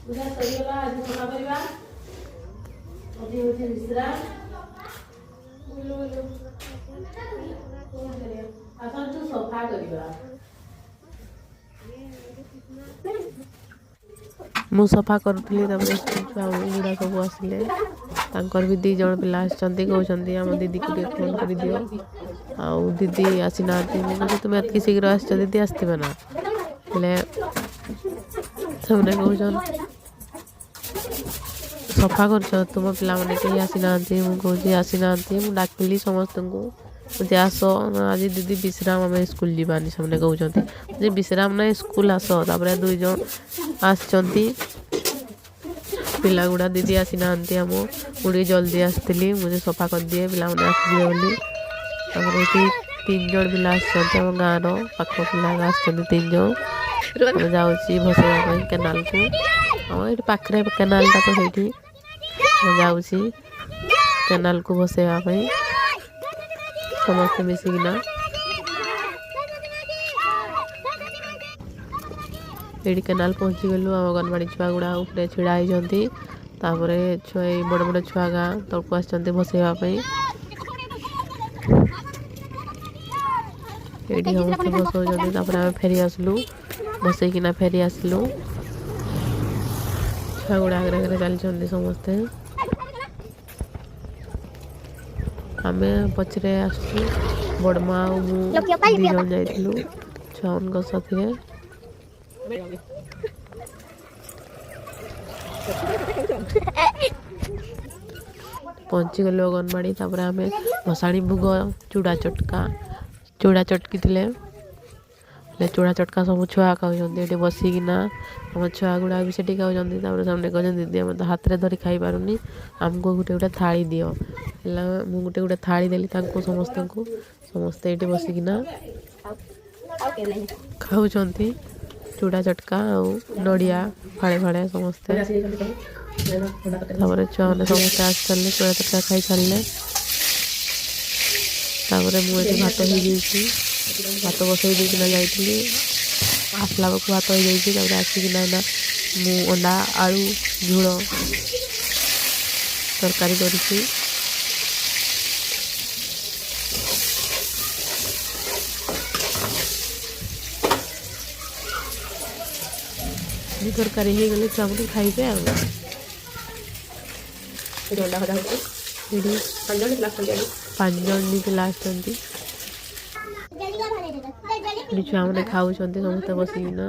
पूजा सरीगला आज सफा करबा अभी होची विश्राम बोलो बोलो आसन तू सफा करबा मु सफा करूली छुआ गुड़ा सब आसिले भी 2 जन पिला कहते आम दीदी को फोन कर दियो आउ दीदी आसी ना तुम एतक शीघ्र आस दीदी आसवे ना हेले सबने कहन सफा कर तुम पिला मैंने कहीं आसी ना मुझे आसी ना डाकिली समस्त को मुझे आस आज दीदी विश्राम आम स्कूल जीवानी सबने कहते विश्राम ना स्कूल आस 2 जन आसचंती पिला गुड़ा दीदी आसी ना आम मुझे जल्दी आसती मुझे सफा कर दिए पिला मैंने आसदिए बोली 3 जन पिला आम गाँव पाख पिला आसचंती 3 जन जाऊँगी भसैया केनाल को ये पाखे केनालटा तो ये जाऊँगी केनाल को भसैया समस्त मिसिकिना ये केनाल पहुँची गलु आम अंगनवाड़ी छुआ गुड़ा उपरे छिड़ा होती छुआ बड़ बड़ छुआ गाँ तौक आस भसैवाई ये समस्त भसौं आम फेरी आसलु भसैकिना फेरी आसलु छुआ गुड़ा आगे चलते समस्ते आम पचरे आसु बड़मा मु 2 जन जाइलु छुआ साथी पहुँची गलु अंगनवाड़ी आम भसाणी भोग चूड़ा चटकी थे चूड़ा चटका सब छुआ खाऊँ बसिकिना आम छुआ गुड़ा भी सेठी खाऊँ सामने कहते दीदी आम तो हाथ में धरी खाई पारूनी आमको गोटे गोटे थाली दियो मुझे गोटे गोटे थाली देली समस्ते ये बसिकिना खाऊँ चूड़ा चटका नड़िया फाड़े फाड़े समस्ते छुआ मैंने समस्ते आस सारे चूड़ा चटका खाई सारे मुझे भात हो जाइए भात बसई देना जाइली आसला बेलू भात हो जाइए आसिकिना मु अंडा आलू झोल तरकारी करी तरकारी हो गले छुआ मैंने खाइबे आ 5 जन पिला छुआ मैंने खाऊँ समस्ते बसिकिना।